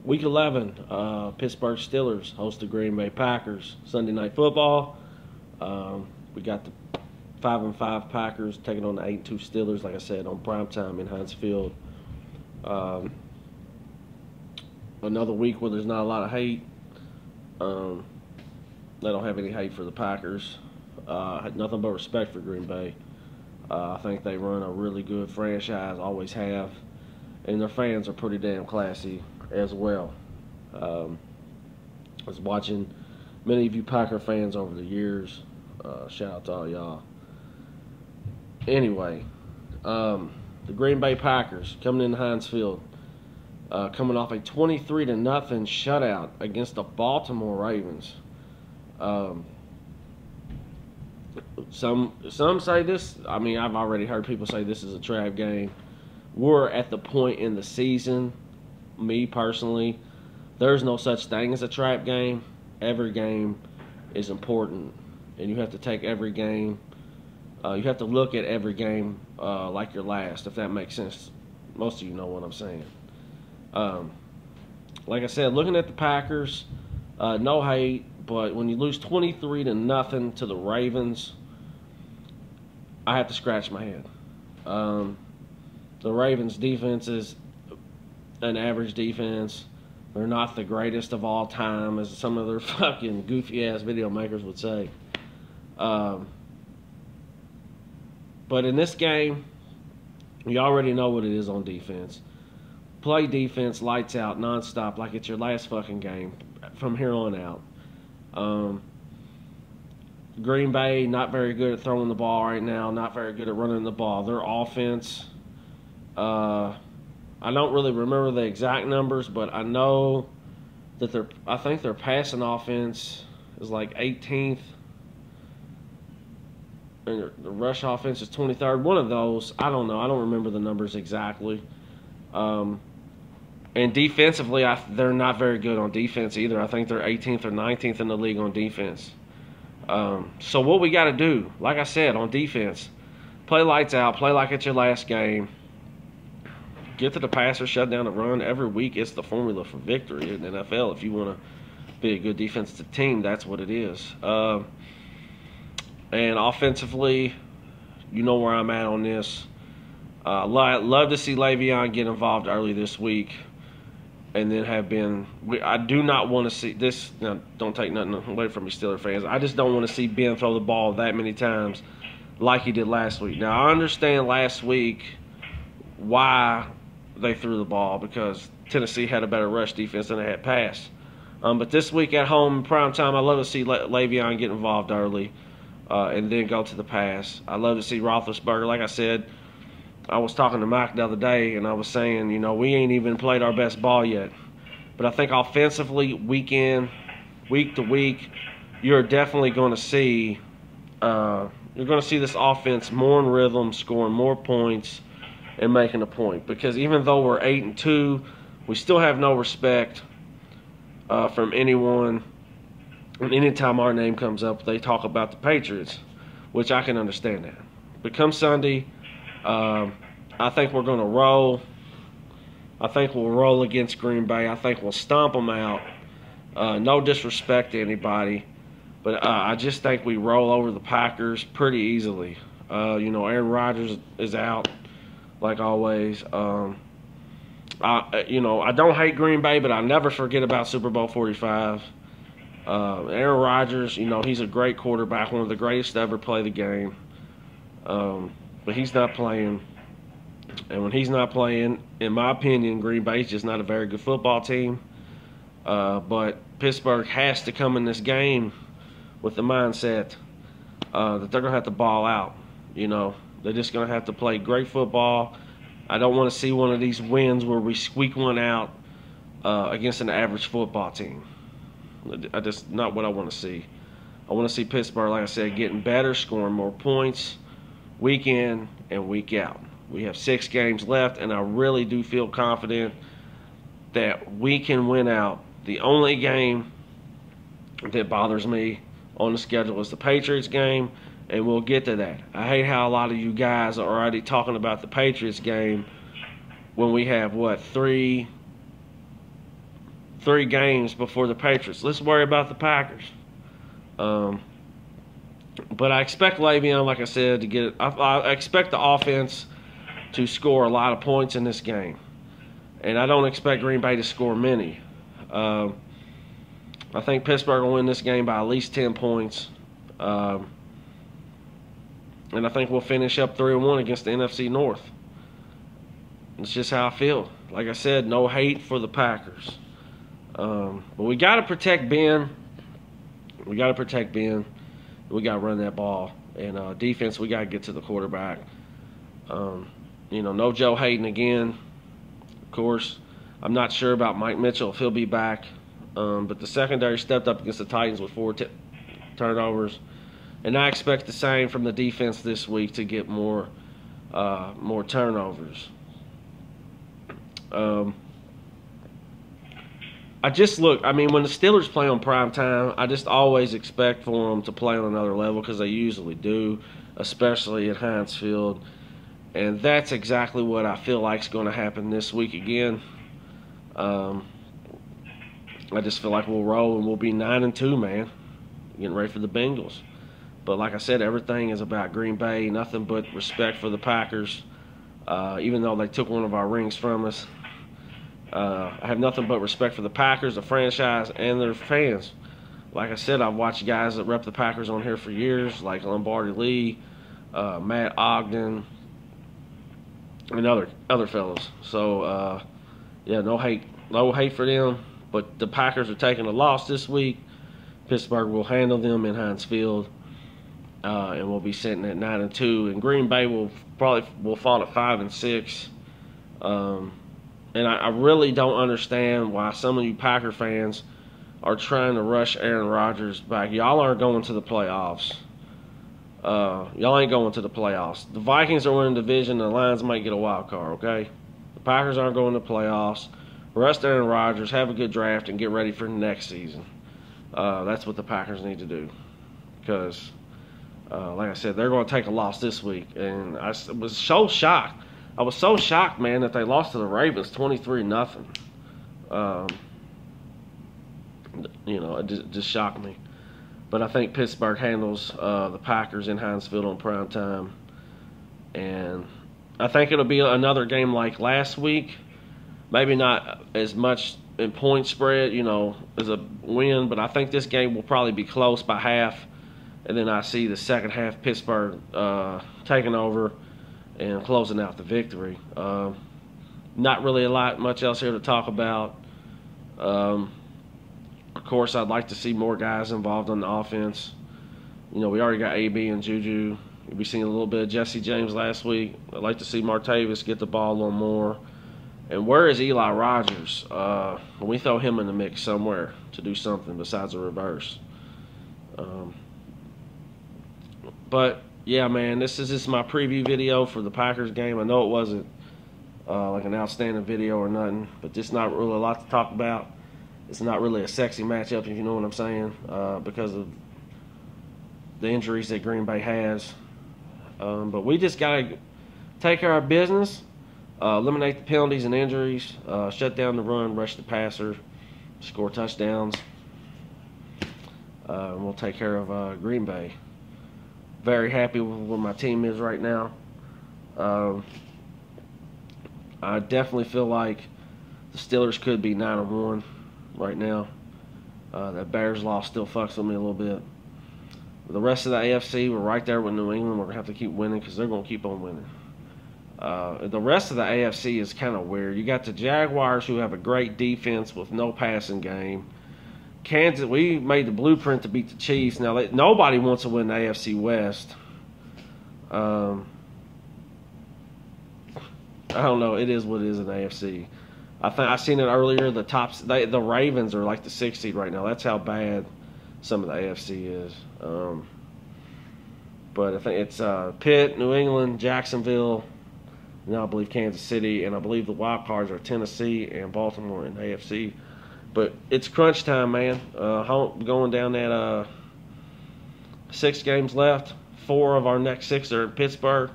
Week 11, Pittsburgh Steelers host the Green Bay Packers. Sunday Night Football. We got the 5-5 Packers taking on the 8-2 Steelers, like I said, on primetime in Heinz Field. Another week where there's not a lot of hate. They don't have any hate for the Packers. Had nothing but respect for Green Bay. I think they run a really good franchise, always have, and their fans are pretty damn classy as well. I was watching many of you Packer fans over the years. Shout out to all y'all. Anyway, the Green Bay Packers coming in Heinz Field, coming off a 23-0 shutout against the Baltimore Ravens. Some say this. I mean, I've already heard people say this is a trap game. We're at the point in the season, me personally, there's no such thing as a trap game. Every game is important, and you have to take every game. You have to look at every game like your last, if that makes sense. Most of you know what I'm saying. Like I said, looking at the Packers, no hate, but when you lose 23-0 to the Ravens, I have to scratch my head. The Ravens' defense is an average defense. They're not the greatest of all time, as some of their fucking goofy-ass video makers would say. But in this game, you already know what it is on defense. Play defense, lights out, nonstop, like it's your last fucking game from here on out. Green Bay, not very good at throwing the ball right now, not very good at running the ball. Their offense, I don't really remember the exact numbers, but I know that I think their passing offense is like 18th, and the rush offense is 23rd. One of those, I don't know. I don't remember the numbers exactly. And defensively, they're not very good on defense either. I think they're 18th or 19th in the league on defense. So what we got to do, like I said, on defense, play lights out, play like it's your last game. Get to the passer, shut down the run. Every week it's the formula for victory in the NFL. If you want to be a good defensive team, that's what it is. And offensively, you know where I'm at on this. Love to see Le'Veon get involved early this week, and then I do not want to see this. Now, don't take nothing away from me, Steelers fans. I just don't want to see Ben throw the ball that many times like he did last week. Now, I understand last week why they threw the ball, because Tennessee had a better rush defense than they had pass. But this week at home in prime time, I love to see Le'Veon get involved early and then go to the pass. I love to see Roethlisberger. Like I said, I was talking to Mike the other day, and I was saying, we ain't even played our best ball yet. But I think offensively, week to week, you're definitely going to see this offense more in rhythm, scoring more points, and making a point. Because even though we're 8-2, we still have no respect from anyone. And anytime our name comes up, they talk about the Patriots, which I can understand that. But come Sunday, I think we're going to roll. I think we'll roll against Green Bay. I think we'll stomp them out. No disrespect to anybody, but I just think we roll over the Packers pretty easily. Aaron Rodgers is out, like always. I don't hate Green Bay, but I never forget about Super Bowl 45. Aaron Rodgers, he's a great quarterback, one of the greatest to ever play the game. But he's not playing. And when he's not playing, in my opinion, Green Bay's just not a very good football team. But Pittsburgh has to come in this game with the mindset that they're going to have to ball out. They're just going to have to play great football. I don't want to see one of these wins where we squeak one out against an average football team. Just not what I want to see. I want to see Pittsburgh, like I said, getting better, scoring more points week in and week out. We have 6 games left, and I really do feel confident that we can win out. The only game that bothers me on the schedule is the Patriots game, and we'll get to that. I hate how a lot of you guys are already talking about the Patriots game when we have, 3 3 games before the Patriots. Let's worry about the Packers. But I expect Le'Veon, like I said, to get it. I expect the offense to score a lot of points in this game. And I don't expect Green Bay to score many. I think Pittsburgh will win this game by at least 10 points. And I think we'll finish up 3-1 against the NFC North. It's just how I feel. Like I said, no hate for the Packers. But we got to protect Ben. We got to protect Ben. We got to run that ball. And defense, we got to get to the quarterback. No Joe Hayden again. Of course, I'm not sure about Mike Mitchell if he'll be back. But the secondary stepped up against the Titans with 4 turnovers. And I expect the same from the defense this week to get more turnovers. When the Steelers play on prime time, I just always expect for them to play on another level because they usually do, especially at Heinz Field. And that's exactly what I feel like is going to happen this week again. I just feel like we'll roll and we'll be 9-2, man. Getting ready for the Bengals. But like I said, everything is about Green Bay. Nothing but respect for the Packers. Even though they took one of our rings from us. I have nothing but respect for the Packers, the franchise, and their fans. Like I said, I've watched guys that rep the Packers on here for years, like Lombardi Lee, Matt Ogden, and other fellows. So, no hate for them. But the Packers are taking a loss this week. Pittsburgh will handle them in Heinz Field, and we'll be sitting at 9-2. And Green Bay will fall at 5-6. And I really don't understand why some of you Packer fans are trying to rush Aaron Rodgers back. Y'all aren't going to the playoffs. Y'all ain't going to the playoffs. The Vikings are winning the division. The Lions might get a wild card, okay? The Packers aren't going to the playoffs. Rest Aaron Rodgers, have a good draft, and get ready for the next season. That's what the Packers need to do. Because, like I said, they're going to take a loss this week. And I was so shocked. I was so shocked, man, that they lost to the Ravens 23-0. It just shocked me. But I think Pittsburgh handles the Packers in Heinz Field on prime time. And I think it'll be another game like last week. Maybe not as much in point spread, as a win. But I think this game will probably be close by half. And then I see the second half Pittsburgh taking over and closing out the victory. Not really much else here to talk about. Of course, I'd like to see more guys involved on the offense. We already got AB and Juju. We seen a little bit of Jesse James last week. I'd like to see Martavis get the ball a little more. And where is Eli Rogers? We throw him in the mix somewhere to do something besides a reverse. But yeah, man, this is just my preview video for the Packers game. I know it wasn't like an outstanding video or nothing, but just not really a lot to talk about. It's not really a sexy matchup, if you know what I'm saying, because of the injuries that Green Bay has. But we just got to take care of our business, eliminate the penalties and injuries, shut down the run, rush the passer, score touchdowns, and we'll take care of Green Bay. Very happy with where my team is right now. I definitely feel like the Steelers could be 9-1 right now. That Bears loss still fucks with me a little bit. The rest of the AFC, we're right there with New England. We're going to have to keep winning because they're going to keep on winning. The rest of the AFC is kind of weird. You got the Jaguars, who have a great defense with no passing game. Kansas, we made the blueprint to beat the Chiefs. Now, nobody wants to win the AFC West. I don't know. It is what it is in the AFC. I seen it earlier. The Ravens are like the 6th seed right now. That's how bad some of the AFC is. But I think it's Pitt, New England, Jacksonville, and I believe Kansas City, and I believe the wild cards are Tennessee and Baltimore in the AFC. But it's crunch time, man. Going down that 6 games left. 4 of our next 6 are in Pittsburgh.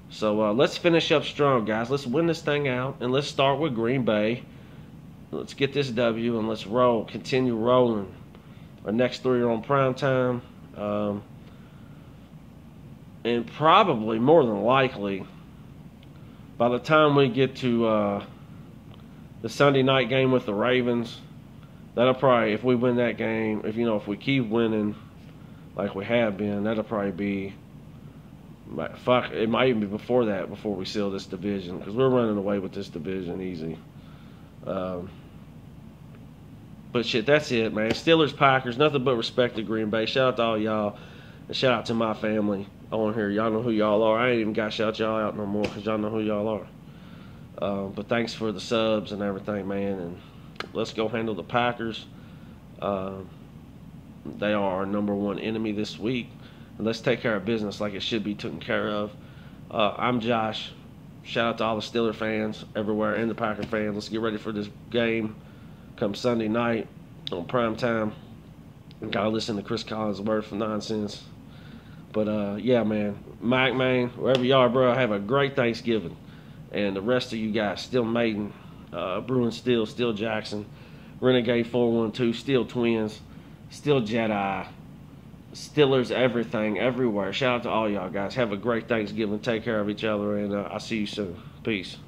So let's finish up strong, guys. Let's win this thing out, and let's start with Green Bay let's get this W and let's roll, continue rolling. Our next 3 are on prime time. And probably, more than likely, by the time we get to the Sunday night game with the Ravens, that'll probably, if we win that game, if we keep winning like we have been, that'll probably be, fuck, it might even be before that, before we seal this division, because we're running away with this division easy. But shit, that's it, man. Steelers, Packers, nothing but respect to Green Bay. Shout out to all y'all, and shout out to my family on here. Y'all know who y'all are. I ain't even got to shout y'all out no more, because y'all know who y'all are. But thanks for the subs and everything, man. And let's go handle the Packers. They are our #1 enemy this week. And let's take care of business like it should be taken care of. I'm Josh. Shout out to all the Steeler fans everywhere and the Packer fans. Let's get ready for this game come Sunday night on prime time. Gotta listen to Chris Collins' word for nonsense. But yeah, man, Mike, man, wherever you are, bro, have a great Thanksgiving. And the rest of you guys, Still Maiden, Bruin Steel, Still Jackson, Renegade 412, Still Twins, Still Jedi, Steelers, everything, everywhere. Shout out to all y'all guys. Have a great Thanksgiving. Take care of each other, and I'll see you soon. Peace.